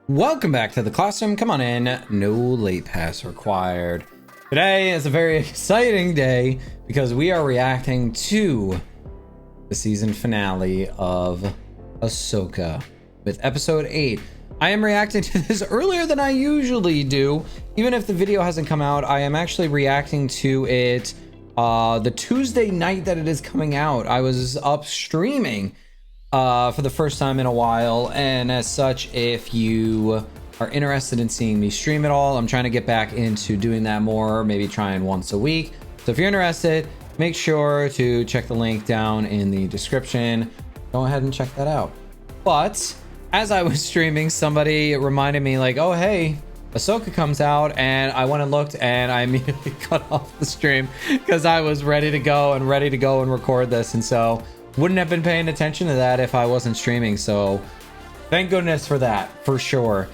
Welcome back to the classroom. Come on in. No late pass required. Today is a very exciting day because we are reacting to the season finale of Ahsoka with episode 8. I am reacting to this earlier than I usually do. Even if the video hasn't come out, I am actually reacting to it the Tuesday night that it is coming out. I was up streaming for the first time in a while, and as such, if you are interested in seeing me stream it all, I'm trying to get back into doing that more, maybe trying once a week. So if you're interested, make sure to check the link down in the description. Go ahead and check that out. But as I was streaming, somebody reminded me like, oh hey, Ahsoka comes out, and I went and looked, and I immediately cut off the stream because I was ready to go and record this, and so wouldn't have been paying attention to that if I wasn't streaming. So thank goodness for that, for sure.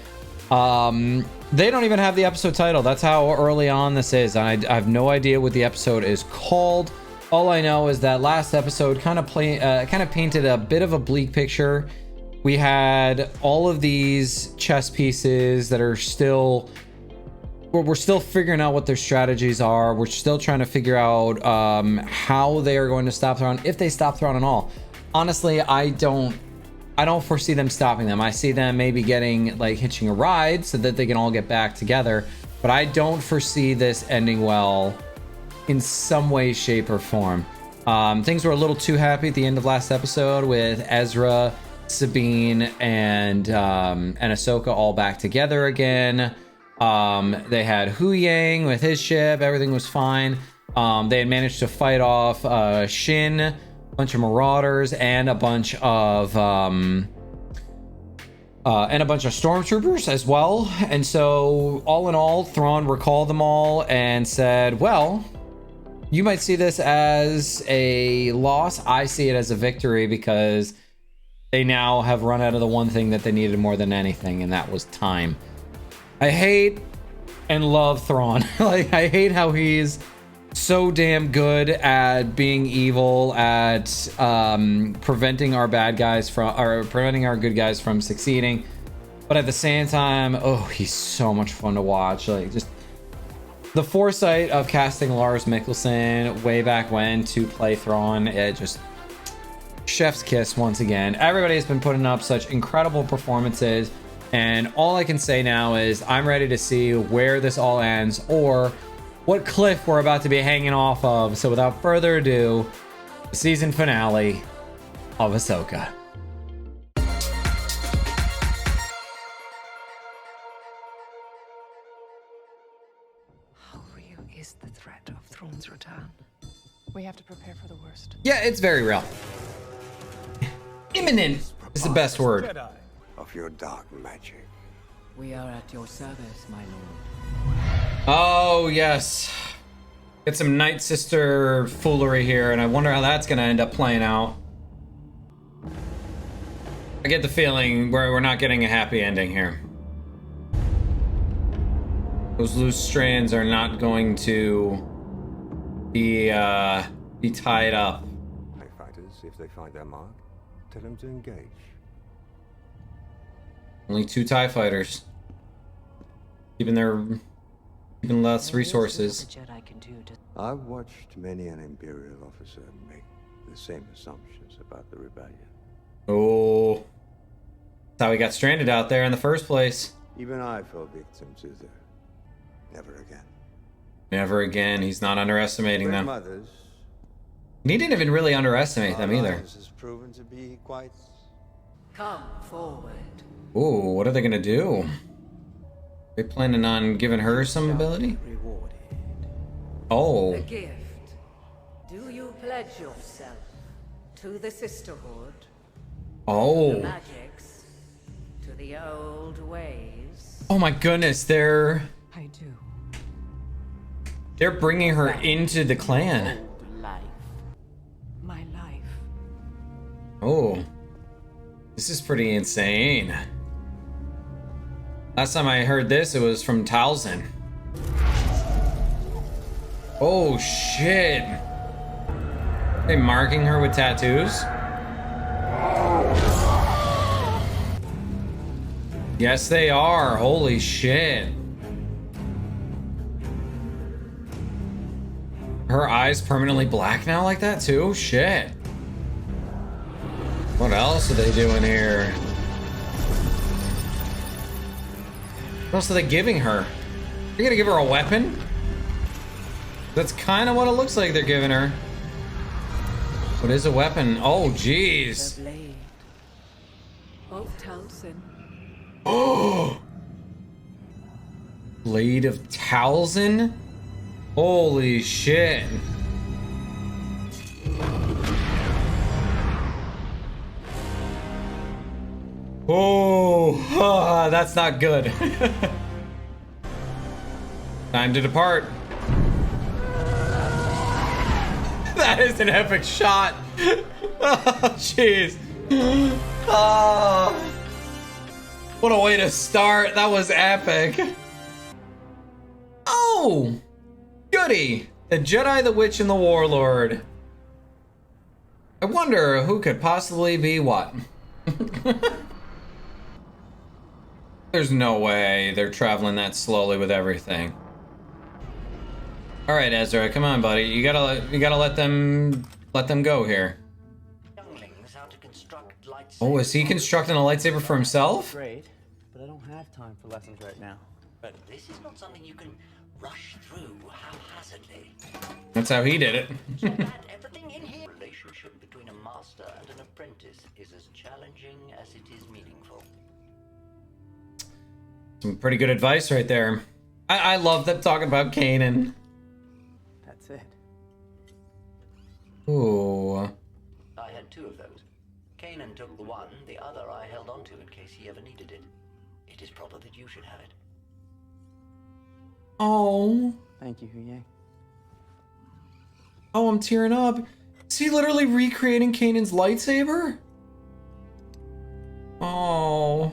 They don't even have the episode title. That's how early on this is. I have no idea what the episode is called. All I know is that last episode kind of painted a bit of a bleak picture. We had all of these chess pieces that are still, we're still figuring out what their strategies are. We're still trying to figure out how they are going to stop Thrawn, if they stop Thrawn at all. Honestly, I don't foresee them stopping them. I see them maybe hitching a ride so that they can all get back together, but I don't foresee this ending well in some way, shape, or form. Things were a little too happy at the end of last episode with Ezra, Sabine, and Ahsoka all back together again. They had Hu Yang with his ship. Everything was fine. They had managed to fight off Shin, a bunch of marauders, and a bunch of stormtroopers as well. And so all in all, Thrawn recalled them all and said, well, you might see this as a loss. I see it as a victory because they now have run out of the one thing that they needed more than anything, and that was time. I hate and love Thrawn. I hate how he's so damn good at being evil, at preventing our good guys from succeeding. But at the same time, oh, he's so much fun to watch. Just the foresight of casting Lars Mikkelsen way back when to play Thrawn, it just chef's kiss once again. Everybody has been putting up such incredible performances, and all I can say now is I'm ready to see where this all ends or what cliff we're about to be hanging off of. So without further ado, the season finale of Ahsoka. How real is the threat of Thrawn's return? We have to prepare for the worst. Yeah, it's very real. Imminent is the best word. Of your dark magic. We are at your service, my lord. Oh, yes. Get some Night Sister foolery here, and I wonder how that's going to end up playing out. I get the feeling we're not getting a happy ending here. Those loose strands are not going to be tied up. TIE fighters, if they find their mark, tell them to engage. Only 2 TIE fighters. Even less resources. I've watched many an Imperial officer make the same assumptions about the rebellion. Oh. That's how he got stranded out there in the first place. Even I fell victim to the never again. Never again. He's not underestimating them. Mothers, He didn't even really underestimate them either. has proven to be quite. Come forward. Ooh, what are they gonna do? They planning on giving her some ability? Rewarded. Oh. The gift. Do you pledge yourself to the sisterhood, the Oh. magics, to the old ways? Oh my goodness, they're I do. bringing her into the clan. Old life. My life. Oh. This is pretty insane. Last time I heard this, it was from Talzin. Oh shit. They marking her with tattoos? Yes, they are. Holy shit. Her eyes permanently black now like that too? Shit. What else are they doing here? What else are they giving her? You're gonna give her a weapon? That's kind of what it looks like they're giving her. What is a weapon? Oh, jeez. The blade of Talcin. Oh! Blade of Talcin? Holy shit. Oh, that's not good. Time to depart. That is an epic shot. Oh, jeez. Oh, what a way to start. That was epic. Oh, goody. The Jedi, the Witch, and the Warlord. I wonder who could possibly be what. There's no way they're traveling that slowly with everything. All right, Ezra, come on, buddy. You gotta let them go here. Oh, is he constructing a lightsaber for himself? Great, but I don't have time for lessons right now. But this is not something you can rush through haphazardly. That's how he did it. Check out everything in here. Relationship between a master and an apprentice is as challenging as it is meaningful. Some pretty good advice right there. I love them talking about Kanan. That's it. Ooh. I had two of those. Kanan took the one, the other I held onto in case he ever needed it. It is proper that you should have it. Oh. Thank you, Huye. Oh, I'm tearing up. Is he literally recreating Kanan's lightsaber? Oh.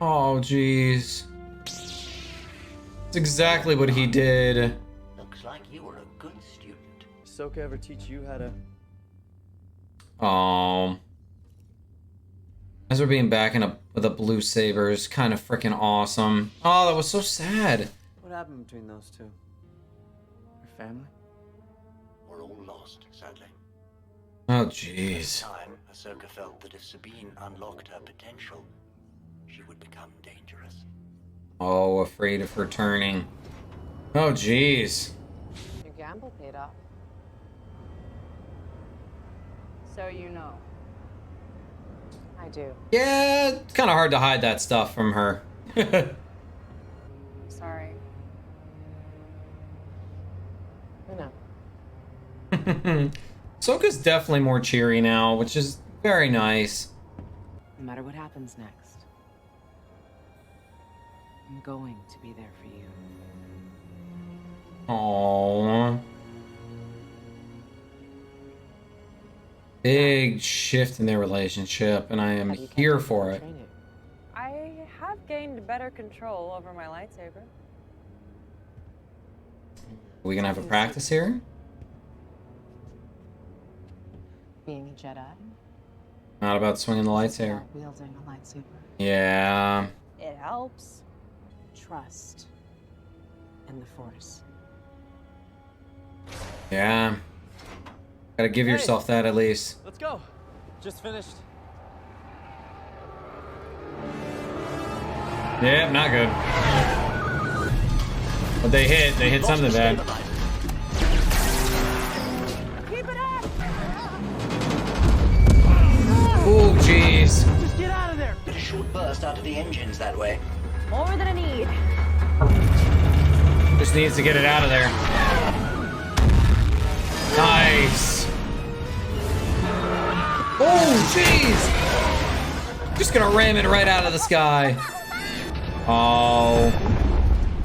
Oh, jeez. That's exactly what he did. Looks like you were a good student. Ahsoka ever teach you how to... Oh. Ezra being back with a blue saber is kind of freaking awesome. Oh, that was so sad. What happened between those two? Your family? We're all lost, sadly. Oh, At jeez. the time, Ahsoka felt that if Sabine unlocked her potential, she would become dangerous. Oh, afraid of her turning. Oh, jeez. Your gamble paid off. So you know. I do. Yeah, it's kind of hard to hide that stuff from her. Sorry. I know. Ahsoka's definitely more cheery now, which is very nice. No matter what happens next, I'm going to be there for you. Aww. Big shift in their relationship, and I am Have you kept here up for with it. training? I have gained better control over my lightsaber. Are we gonna have a practice here? Being a Jedi, Not about swinging the lightsaber. about wielding a lightsaber, Yeah. It helps. trust, and the Force. Yeah. Gotta give yourself that at least. Let's go. Just finished. Yeah, not good. But they hit something bad. Keep it up! Oh, jeez. Just get out of there. Get a short burst out of the engines that way. More than I need. Just needs to get it out of there. Nice. Oh, jeez. Just gonna ram it right out of the sky. Oh.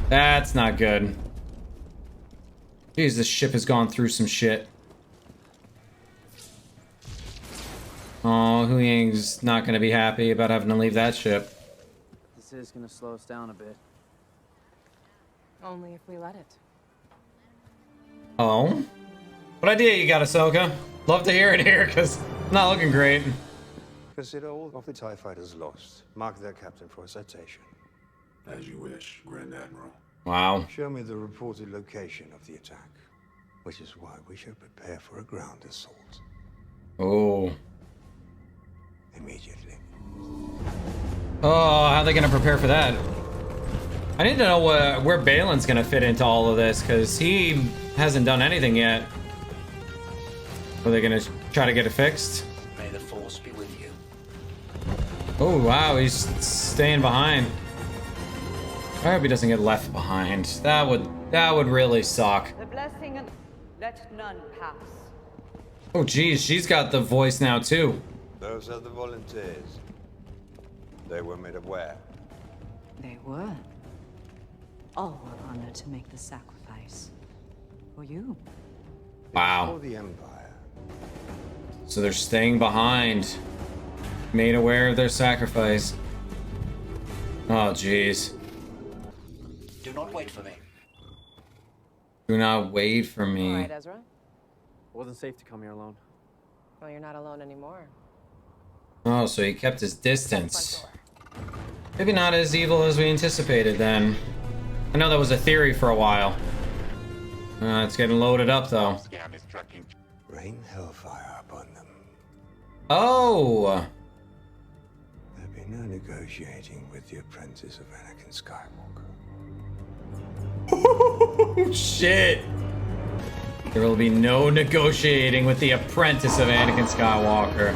That's not good. Jeez, this ship has gone through some shit. Oh, Huyang's not gonna be happy about having to leave that ship. This is gonna slow us down a bit. Only if we let it. Oh? What idea you got, Ahsoka? Love to hear it here, because it's not looking great. Consider all of the TIE fighters lost. Mark their captain for a citation. As you wish, Grand Admiral. Wow. Show me the reported location of the attack, which is why we should prepare for a ground assault. Oh. Immediately. Oh, how are they gonna prepare for that? I need to know where Balin's gonna fit into all of this, because he hasn't done anything yet. Are they gonna try to get it fixed? May the Force be with you. Oh wow, he's staying behind. I hope he doesn't get left behind. That would really suck. The blessing and let none pass. Oh geez, she's got the voice now too. Those are the volunteers. They were made aware. They were. All were honored to make the sacrifice. For you. Wow. For the Empire. So they're staying behind. Made aware of their sacrifice. Oh jeez. Do not wait for me. Do not wait for All me. right, Ezra. It wasn't safe to come here alone. Well, you're not alone anymore. Oh, so he kept his distance. Maybe not as evil as we anticipated then. I know that was a theory for a while. It's getting loaded up though. Rain hellfire upon them. Oh! There'll be no negotiating with the apprentice of Anakin Skywalker. Oh, shit! There will be no negotiating with the apprentice of Anakin Skywalker.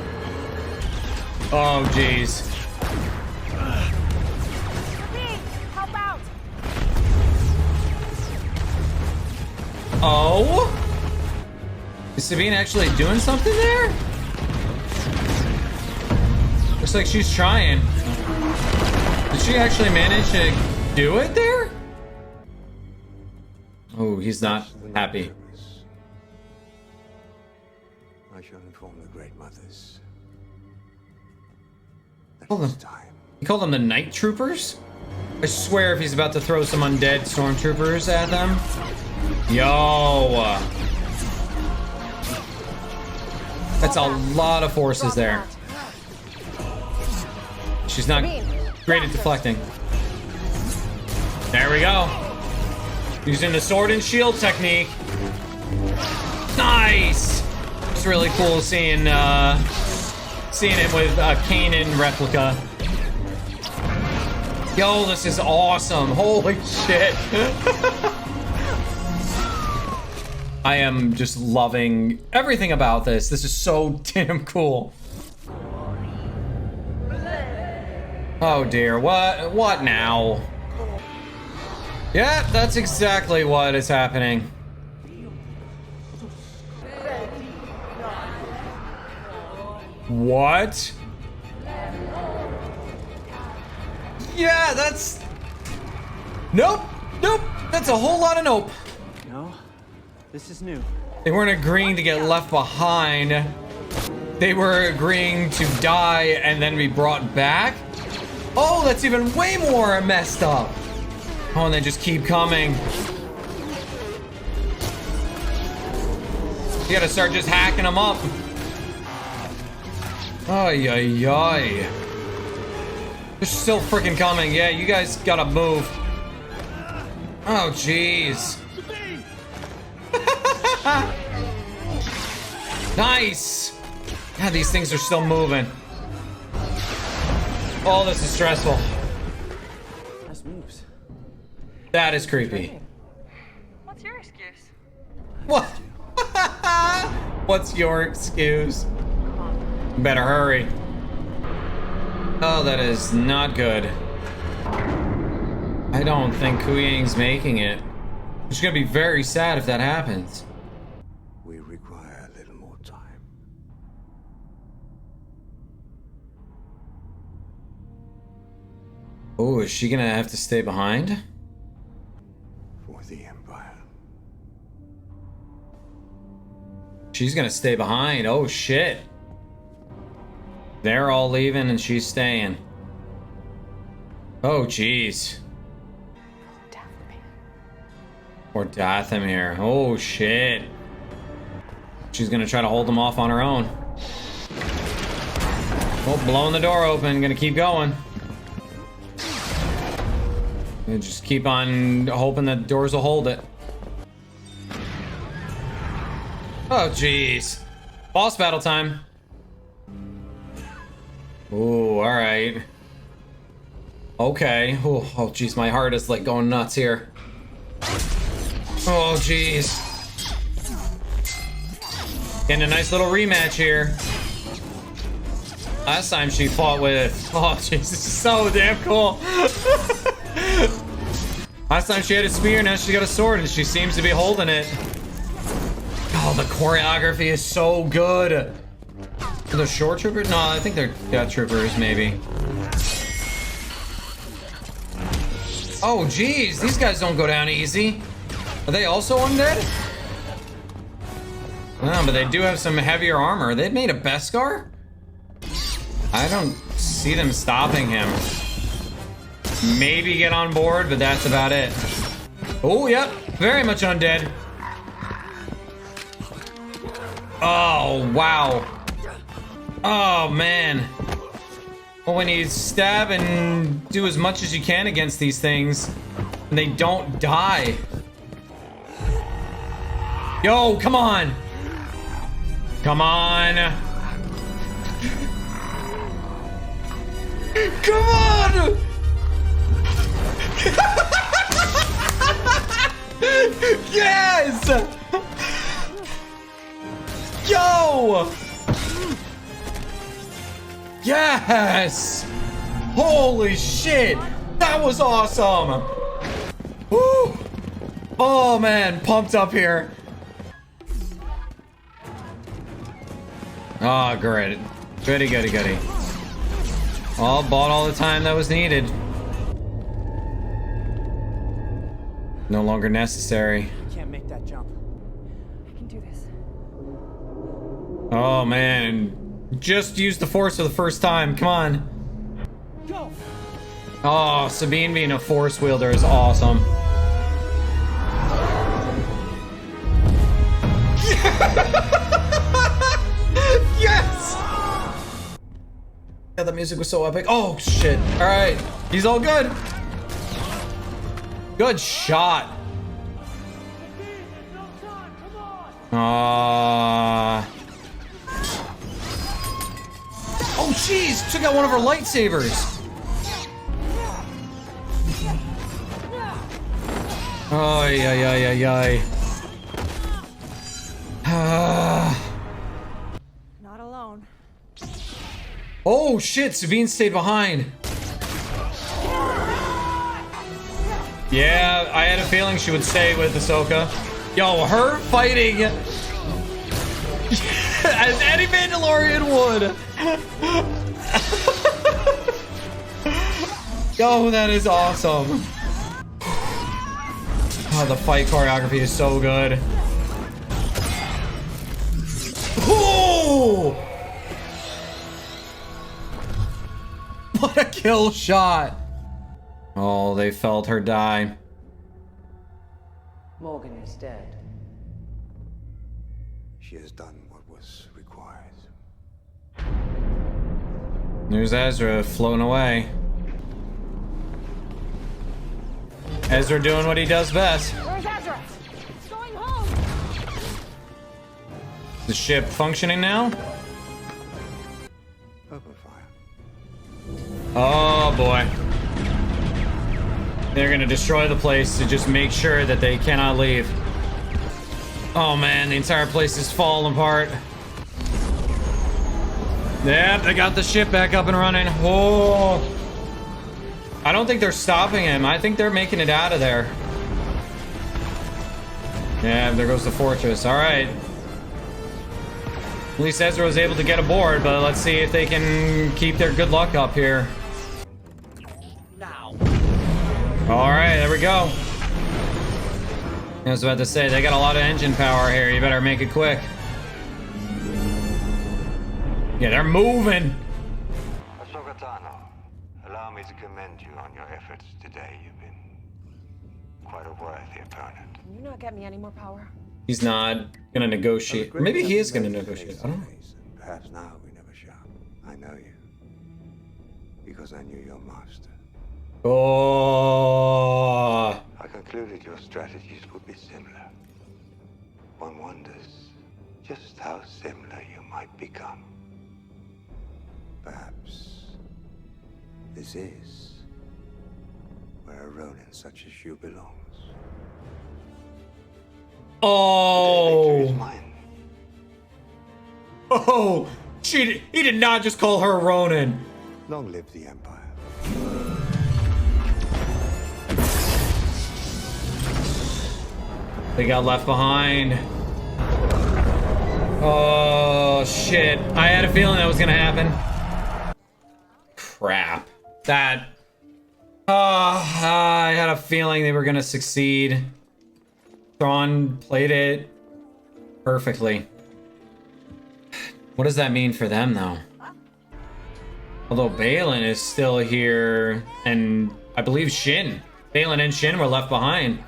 Oh, jeez. Help out! Oh? Is Sabine actually doing something there? Looks like she's trying. Did she actually manage to do it there? Oh, he's not happy. I shall inform the Great Mothers. Hold on. It's time. He called them the Night Troopers? I swear if he's about to throw some undead stormtroopers at them. Yo! That's a lot of forces there. She's not great at deflecting. There we go. Using the sword and shield technique. Nice! It's really cool seeing him with a Kanan replica. Yo, this is awesome. Holy shit. I am just loving everything about this. This is so damn cool. Oh dear, what now? Yeah, that's exactly what is happening. What? Yeah, that's... Nope, nope, that's a whole lot of nope. No, this is new. They weren't agreeing to get left behind. They were agreeing to die and then be brought back. Oh, that's even way more messed up. Oh, and they just keep coming. You gotta start just hacking them up. Ay, ay, ay. They're still freaking coming. Yeah, you guys gotta move. Oh, jeez. Nice. Yeah, these things are still moving. Oh, this is stressful. Nice moves. That is creepy. What's your excuse? What? What's your excuse? Better hurry. Oh, that is not good. I don't think Kuying's making it. She's gonna be very sad if that happens. We require a little more time. Oh, is she gonna have to stay behind? For the Empire. She's gonna stay behind. Oh, shit. They're all leaving and she's staying. Oh, jeez. Or Dathomir. Oh, shit. She's gonna try to hold them off on her own. Oh, blowing the door open. Gonna keep going. And just keep on hoping that doors will hold it. Oh, jeez. Boss battle time. Ooh, alright. Okay. Oh, jeez, my heart is like going nuts here. Oh, jeez. Getting a nice little rematch here. Last time she fought with... Oh, jeez, this is so damn cool. Last time she had a spear, now she got a sword, and she seems to be holding it. Oh, the choreography is so good. Are those short troopers? No, I think they're troopers, maybe. Oh, geez, these guys don't go down easy. Are they also undead? No, but they do have some heavier armor. They've made a Beskar? I don't see them stopping him. Maybe get on board, but that's about it. Oh, yep, very much undead. Oh, wow. Oh, man. Well, when you stab and do as much as you can against these things, and they don't die. Yo, come on. Come on. Come on. Yes. Yo. Yes. Holy shit. That was awesome. Woo. Oh, man. Pumped up here. Oh, great. Goody, goody, goody. All bought all the time that was needed. No longer necessary. Can't make that jump. I can do this. Oh, man. Just used the Force for the first time. Come on. Go. Oh, Sabine being a Force wielder is awesome. Yes! Yeah, the music was so epic. Oh, shit. All right. He's all good. Good shot. Oh, jeez. Took out one of her lightsabers. Oh, yeah. Not alone. Oh shit, Sabine stayed behind. Yeah, I had a feeling she would stay with Ahsoka. Yo, her fighting as any Mandalorian would. Yo, that is awesome. Oh, the fight choreography is so good. Oh! What a kill shot. Oh, they felt her die. Morgan is dead. She has done what was required. There's Ezra floating away. Ezra doing what he does best. Where's Ezra? It's going home. The ship functioning now? Open fire. Oh boy. They're gonna destroy the place to just make sure that they cannot leave. Oh man, the entire place is falling apart. Yep, they got the ship back up and running. Oh. I don't think they're stopping him. I think they're making it out of there. Yeah, there goes the fortress. All right. At least Ezra was able to get aboard, but let's see if they can keep their good luck up here. Now. All right, there we go. I was about to say, they got a lot of engine power here. You better make it quick. Yeah, they're moving. Ahsoka, allow me to commend you on your efforts today. You've been quite a worthy opponent. Can you not get me any more power? He's not gonna negotiate. Or maybe he is gonna negotiate. I don't know. Perhaps now we never shall. I know you. because I knew your master. Oh. I concluded your strategies would be similar. One wonders just how similar you might become. Perhaps this is where a Ronin such as you belongs. The victory is Oh. mine. Oh. He did not just call her Ronin. Long live the Empire. They got left behind. Oh, shit. I had a feeling that was gonna happen. Crap. That... I had a feeling they were gonna succeed. Thrawn played it perfectly. What does that mean for them, though? Although Balin is still here, and I believe Shin. Balin and Shin were left behind.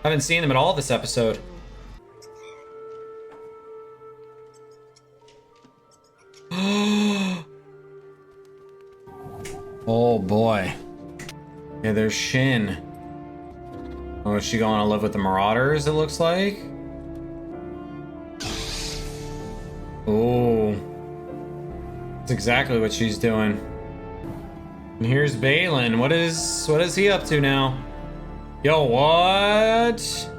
Haven't seen them at all this episode. Oh boy. Yeah, there's Shin. Oh, is she going to live with the Marauders, it looks like? Oh. That's exactly what she's doing. And here's Balin. What is he up to now? Yo, what?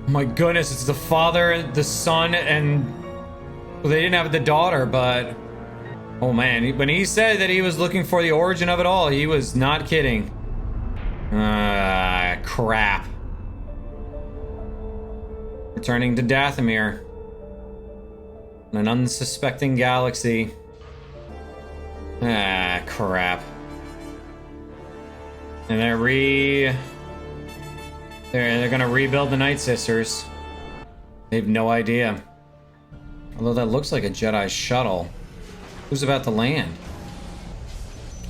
Oh my goodness, it's the father, the son, and... Well, they didn't have the daughter, but... Oh man, when he said that he was looking for the origin of it all, he was not kidding. Crap. Returning to Dathomir. In an unsuspecting galaxy. Crap. And they're gonna rebuild the Night Sisters. They have no idea. Although that looks like a Jedi shuttle. Who's about to land?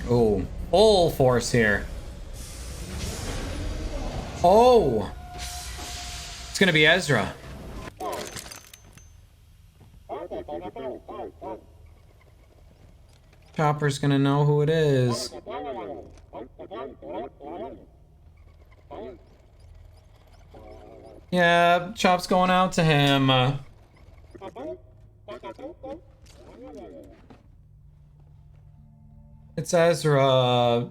Oh, full force here. Oh! It's gonna be Ezra. Chopper's gonna know who it is. Yeah, Chop's going out to him. It's Ezra.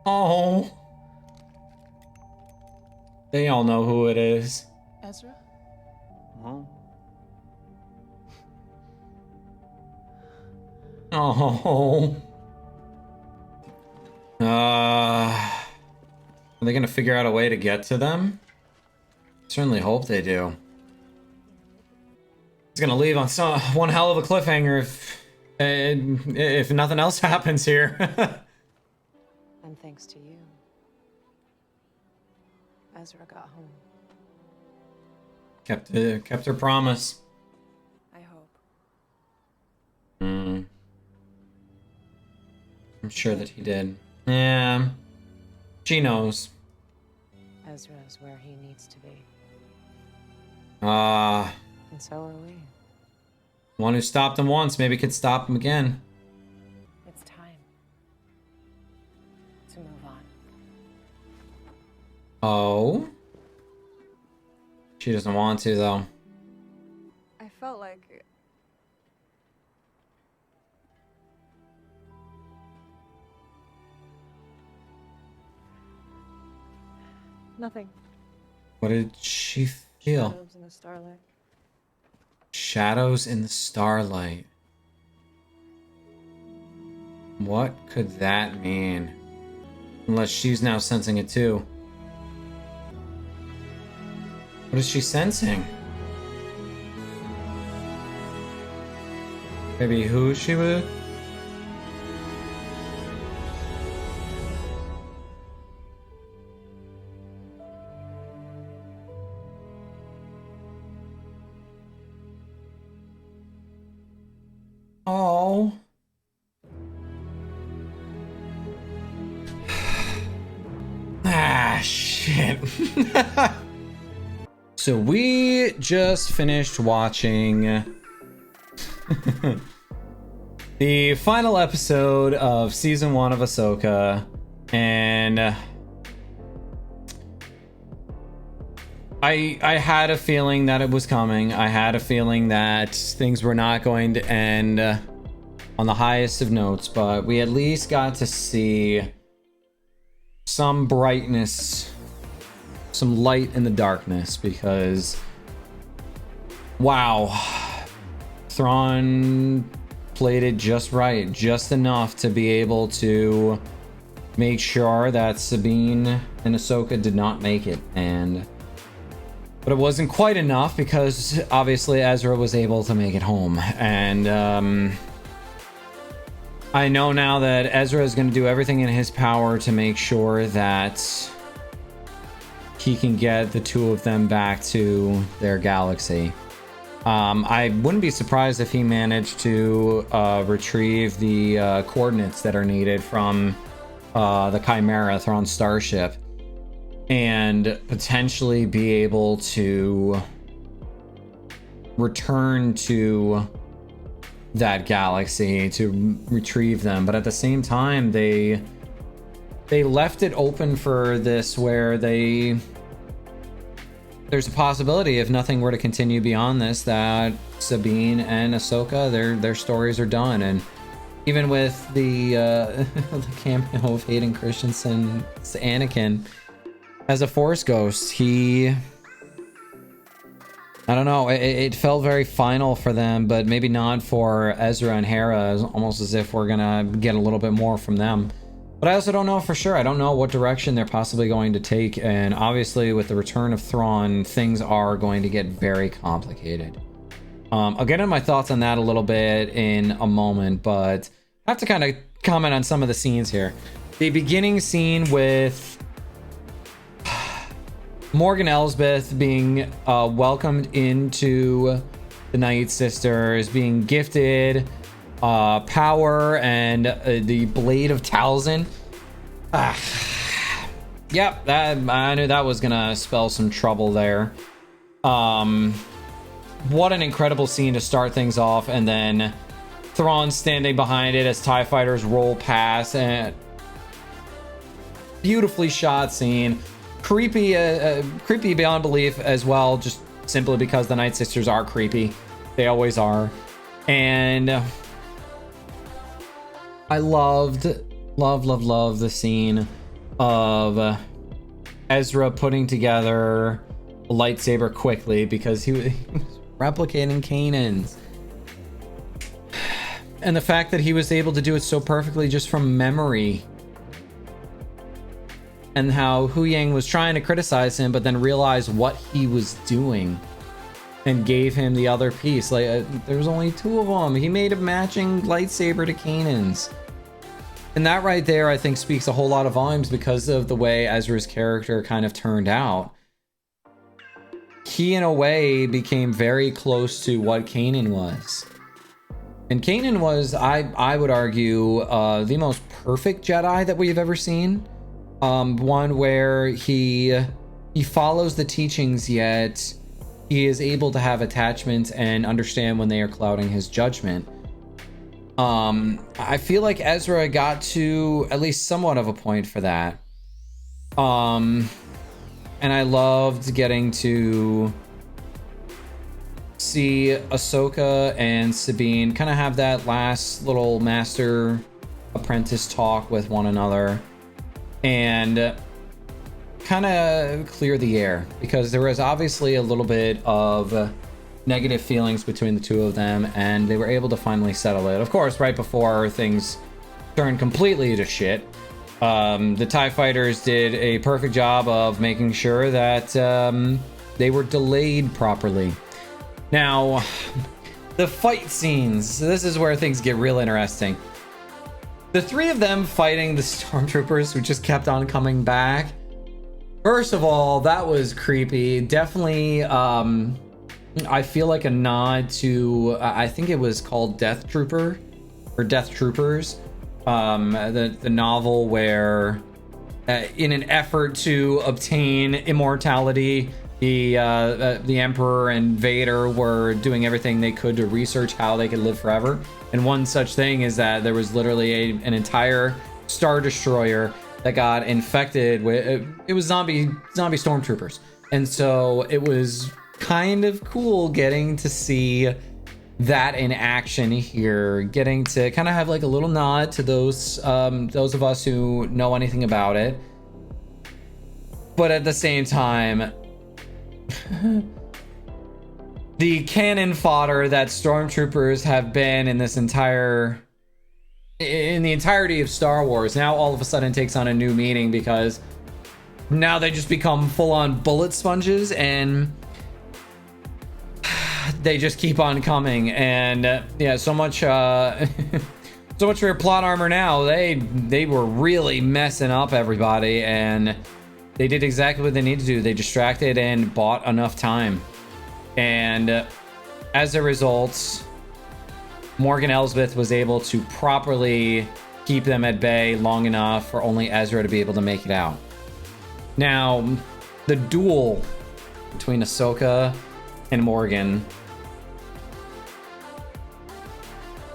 Oh. They all know who it is. Ezra? Oh. Oh. Are they gonna figure out a way to get to them? Certainly hope they do. It's gonna leave on one hell of a cliffhanger if nothing else happens here. And thanks to you, Ezra got home. Kept her promise. I hope. I'm sure that he did. Yeah. She knows. Ezra's where he needs to be. And so are we. one who stopped him once maybe could stop him again. It's time to move on. Oh? She doesn't want to, though. I felt like nothing. What did she feel? Shadows in the starlight. Shadows in the starlight. What could that mean? Unless she's now sensing it too. What is she sensing? Maybe who she would? Oh. Shit. So we just finished watching the final episode of season 1 of Ahsoka, and I had a feeling that it was coming. I had a feeling that things were not going to end on the highest of notes, but we at least got to see some brightness, some light in the darkness, because wow, Thrawn played it just right, just enough to be able to make sure that Sabine and Ahsoka did not make it, but it wasn't quite enough because obviously Ezra was able to make it home. And I know now that Ezra is going to do everything in his power to make sure that he can get the two of them back to their galaxy. I wouldn't be surprised if he managed to retrieve the coordinates that are needed from the Chimera, Thrawn's starship, and potentially be able to return to that galaxy to retrieve them. But at the same time, they left it open for this, where there's a possibility, if nothing were to continue beyond this, that Sabine and Ahsoka, their stories are done. And even with the cameo of Hayden Christensen's Anakin as a Force ghost, I don't know, it felt very final for them, but maybe not for Ezra and Hera. It's almost as if we're gonna get a little bit more from them. But I also don't know for sure. I don't know what direction they're possibly going to take, and obviously with the return of Thrawn, things are going to get very complicated. I'll get into my thoughts on that a little bit in a moment, but I have to kind of comment on some of the scenes here. The beginning scene with Morgan Elsbeth being welcomed into the Night Sisters, being gifted power and the Blade of Talzin. Yep, I knew that was gonna spell some trouble there. What an incredible scene to start things off, and then Thrawn standing behind it as TIE fighters roll past, and beautifully shot scene. Creepy beyond belief as well, just simply because the Night Sisters are creepy. They always are. And I loved the scene of Ezra putting together a lightsaber quickly, because he was replicating Kanan's. And the fact that he was able to do it so perfectly just from memory. And how Hu Yang was trying to criticize him, but then realized what he was doing and gave him the other piece. Like, there was only 2 of them. He made a matching lightsaber to Kanan's. And that right there, I think, speaks a whole lot of volumes because of the way Ezra's character kind of turned out. He, in a way, became very close to what Kanan was. And Kanan was, I would argue, the most perfect Jedi that we've ever seen. One where he follows the teachings, yet he is able to have attachment and understand when they are clouding his judgment. I feel like Ezra got to at least somewhat of a point for that. And I loved getting to see Ahsoka and Sabine kind of have that last little master apprentice talk with one another, and kind of clear the air, because there was obviously a little bit of negative feelings between the two of them, and they were able to finally settle it. Of course, right before things turned completely to shit, the TIE fighters did a perfect job of making sure that they were delayed properly. Now, the fight scenes, this is where things get real interesting. The 3 of them fighting the stormtroopers who just kept on coming back. First of all, that was creepy. Definitely, I feel like a nod to, I think it was called Death Trooper, or Death Troopers. The novel where, in an effort to obtain immortality, the Emperor and Vader were doing everything they could to research how they could live forever. And one such thing is that there was literally an entire Star Destroyer that got infected with it was zombie stormtroopers. And so it was kind of cool getting to see that in action here, getting to kind of have like a little nod to those of us who know anything about it. But at the same time, the cannon fodder that stormtroopers have been in the entirety of Star Wars now all of a sudden takes on a new meaning, because now they just become full-on bullet sponges and they just keep on coming. And yeah, so much so much for your plot armor now. They were really messing up everybody, and they did exactly what they needed to do. They distracted and bought enough time. And as a result, Morgan Elsbeth was able to properly keep them at bay long enough for only Ezra to be able to make it out. Now, the duel between Ahsoka and Morgan,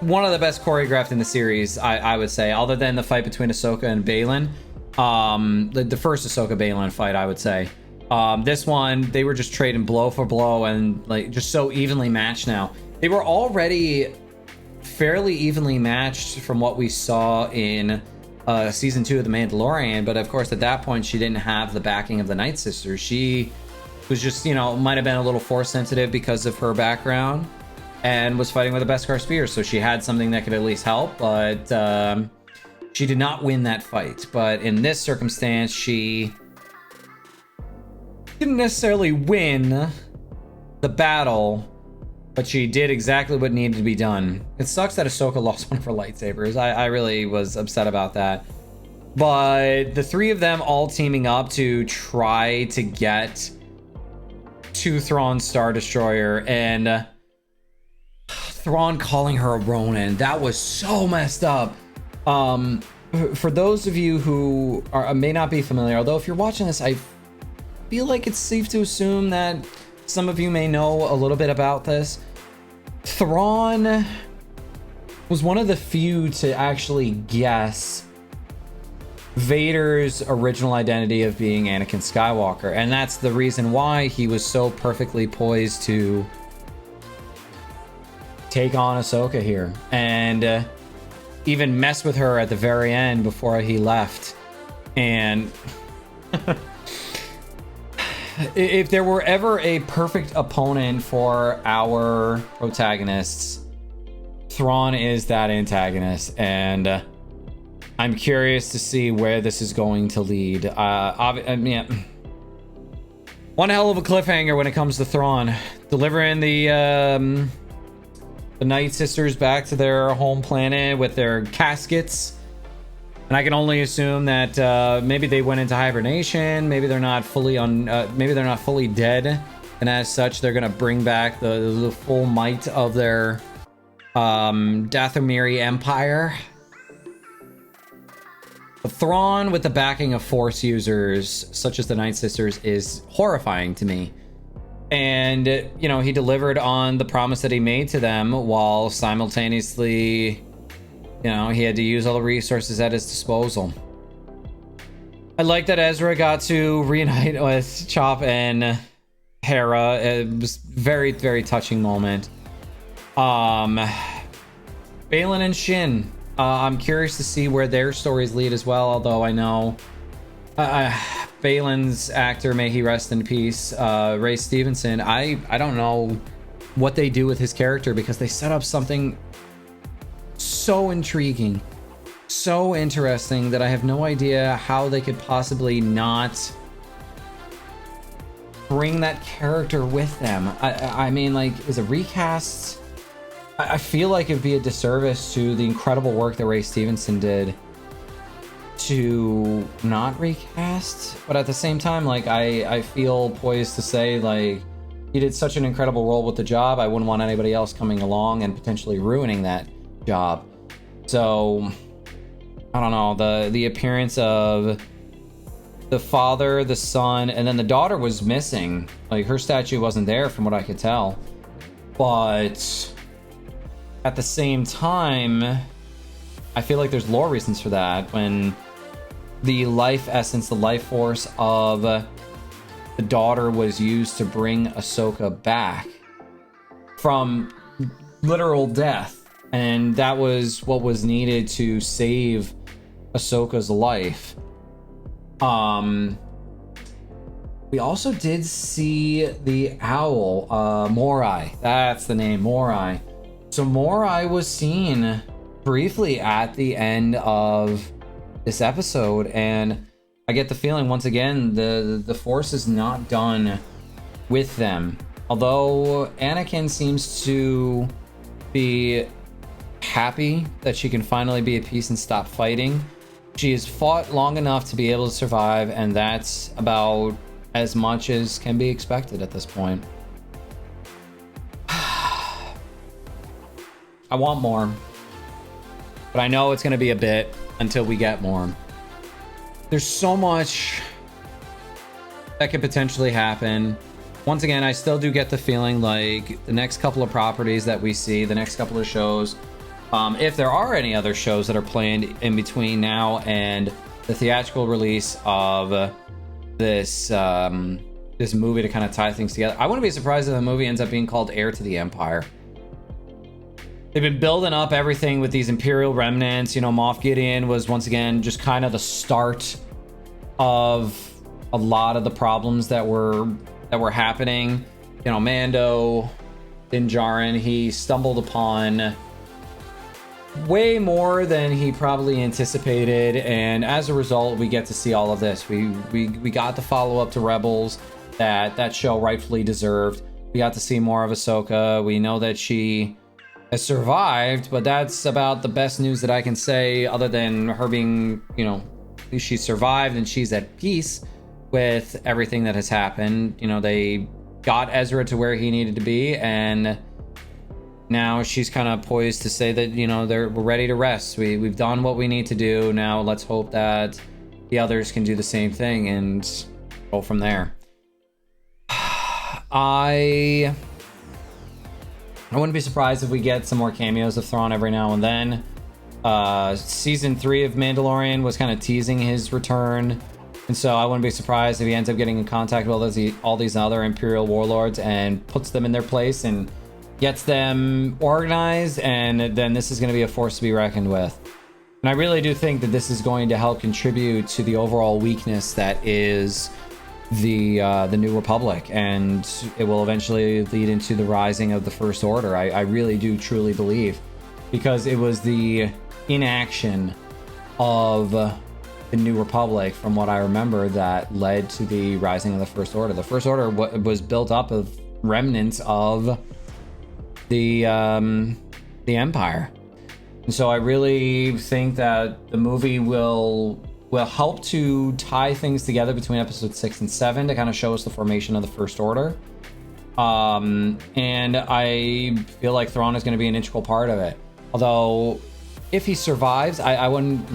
one of the best choreographed in the series, I would say, other than the fight between Ahsoka and Baylan. The first Ahsoka Baylan fight, I would say. This one, they were just trading blow for blow and like just so evenly matched now. They were already fairly evenly matched from what we saw in season 2 of The Mandalorian, but of course at that point she didn't have the backing of the Night Sisters. She was just, you know, might have been a little force sensitive because of her background and was fighting with a Beskar spear, so she had something that could at least help, but she did not win that fight. But in this circumstance, she didn't necessarily win the battle, but she did exactly what needed to be done. It sucks that Ahsoka lost one of her lightsabers. I really was upset about that. But the three of them all teaming up to try to get to Thrawn's Star Destroyer, and Thrawn calling her a Ronin, that was so messed up. For those of you who may not be familiar, although if you're watching this, I feel like it's safe to assume that some of you may know a little bit about this. Thrawn was one of the few to actually guess Vader's original identity of being Anakin Skywalker, and that's the reason why he was so perfectly poised to take on Ahsoka here and even mess with her at the very end before he left. And if there were ever a perfect opponent for our protagonists, Thrawn is that antagonist, and I'm curious to see where this is going to lead. Yeah, one hell of a cliffhanger when it comes to Thrawn delivering the Night Sisters back to their home planet with their caskets. And I can only assume that maybe they went into hibernation. Maybe they're not fully maybe they're not fully dead, and as such, they're gonna bring back the full might of their Dathomiri Empire. But Thrawn, with the backing of Force users such as the Night Sisters, is horrifying to me. And you know, he delivered on the promise that he made to them, while simultaneously, you know, he had to use all the resources at his disposal. I like that Ezra got to reunite with Chop and Hera. It was very, very touching moment. Baylan and Shin. I'm curious to see where their stories lead as well, although I know Baylan's actor, may he rest in peace, Ray Stevenson, I don't know what they do with his character, because they set up something so intriguing, so interesting, that I have no idea how they could possibly not bring that character with them. I mean, like, is a recast? I feel like it would be a disservice to the incredible work that Ray Stevenson did to not recast, but at the same time, like, I feel poised to say, like, he did such an incredible role with the job, I wouldn't want anybody else coming along and potentially ruining that job. So I don't know, the appearance of the father, the son, and then the daughter was missing. Like, her statue wasn't there from what I could tell. But at the same time, I feel like there's lore reasons for that. When the life essence, the life force of the daughter was used to bring Ahsoka back from literal death, and that was what was needed to save Ahsoka's life. We also did see the owl, Morai. That's the name, Morai. So Morai was seen briefly at the end of this episode, and I get the feeling once again the Force is not done with them. Although Anakin seems to be happy that she can finally be at peace and stop fighting. She has fought long enough to be able to survive, and that's about as much as can be expected at this point. I want more, but I know it's going to be a bit until we get more. There's so much that could potentially happen. Once again, I still do get the feeling like the next couple of properties that we see, the next couple of shows, if there are any other shows that are planned in between now and the theatrical release of this this movie to kind of tie things together, I wouldn't be surprised if the movie ends up being called Heir to the Empire. They've been building up everything with these Imperial remnants. You know, Moff Gideon was once again just kind of the start of a lot of the problems that were happening. You know, Mando, Din Djarin, he stumbled upon way more than he probably anticipated, and as a result, we get to see all of this. We got the follow up to Rebels that show rightfully deserved. We got to see more of Ahsoka. We know that she has survived, but that's about the best news that I can say, other than her being, you know, she survived and she's at peace with everything that has happened. You know, they got Ezra to where he needed to be, and now she's kind of poised to say that, you know, we're ready to rest. We've done what we need to do. Now let's hope that the others can do the same thing and go from there. I wouldn't be surprised if we get some more cameos of Thrawn every now and then. Season 3 of Mandalorian was kind of teasing his return, and so I wouldn't be surprised if he ends up getting in contact with all these other Imperial warlords and puts them in their place and gets them organized, and then this is going to be a force to be reckoned with. And I really do think that this is going to help contribute to the overall weakness that is the New Republic, and it will eventually lead into the rising of the First Order. I really do truly believe, because it was the inaction of the New Republic, from what I remember, that led to the rising of the First Order. The First Order was built up of remnants of the Empire, and so I really think that the movie will help to tie things together between episodes 6 and 7 to kind of show us the formation of the First Order. And I feel like Thrawn is going to be an integral part of it. Although, if he survives, I wouldn't...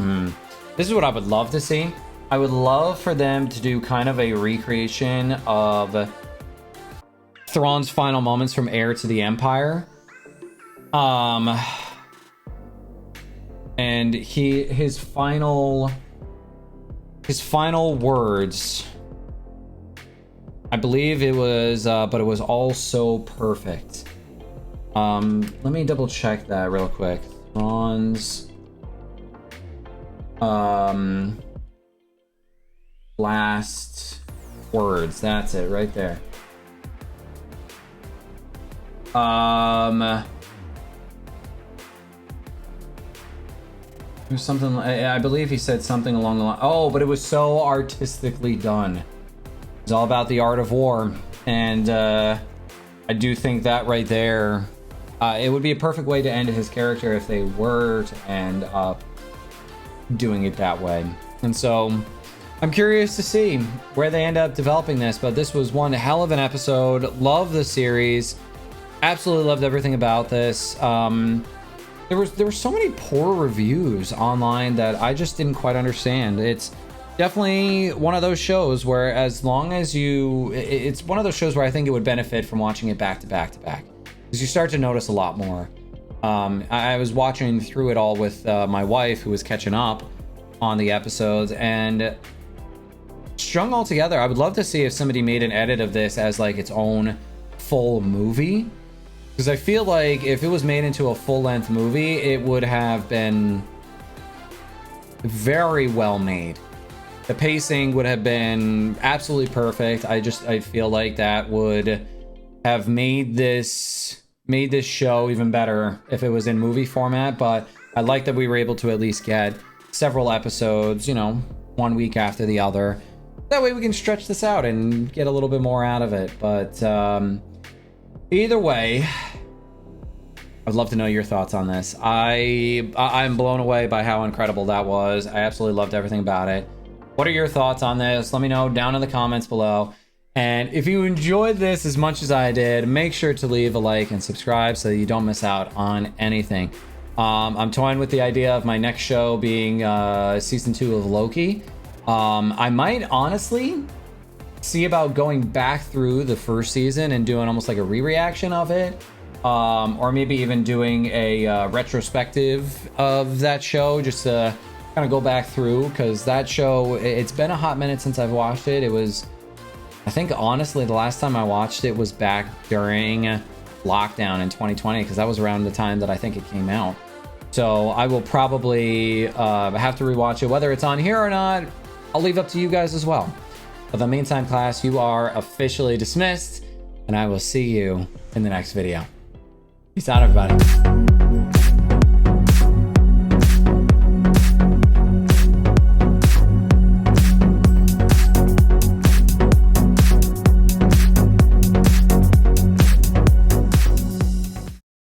This is what I would love to see. I would love for them to do kind of a recreation of Thrawn's final moments from Heir to the Empire. And his final words, I believe it was, but it was all so perfect. Let me double check that real quick. Thrawn's last words. That's it right there. It was something, I believe he said something along the line. Oh, but it was so artistically done. It's all about the art of war. And I do think that right there, it would be a perfect way to end his character if they were to end up doing it that way. And so I'm curious to see where they end up developing this. But this was one hell of an episode. Love the series. Absolutely loved everything about this. There were so many poor reviews online that I just didn't quite understand. It's definitely one of those shows where as long as it's one of those shows where I think it would benefit from watching it back to back to back, because you start to notice a lot more. I was watching through it all with my wife, who was catching up on the episodes, and strung all together, I would love to see if somebody made an edit of this as like its own full movie, because I feel like if it was made into a full-length movie, it would have been very well made. The pacing would have been absolutely perfect. I feel like that would have made this show even better if it was in movie format. But I like that we were able to at least get several episodes, you know, one week after the other. That way we can stretch this out and get a little bit more out of it. But either way, I'd love to know your thoughts on this. I'm blown away by how incredible that was. I absolutely loved everything about it. What are your thoughts on this? Let me know down in the comments below. And if you enjoyed this as much as I did, make sure to leave a like and subscribe so you don't miss out on anything. I'm toying with the idea of my next show being season 2 of Loki. I might honestly see about going back through the first season and doing almost like a re-reaction of it. Or maybe even doing a retrospective of that show, just to kind of go back through, because that show, it's been a hot minute since I've watched it. It was, I think honestly, the last time I watched it was back during lockdown in 2020, because that was around the time that I think it came out. So I will probably have to rewatch it, whether it's on here or not. I'll leave up to you guys as well. But the meantime, class, you are officially dismissed, and I will see you in the next video. Peace out, everybody.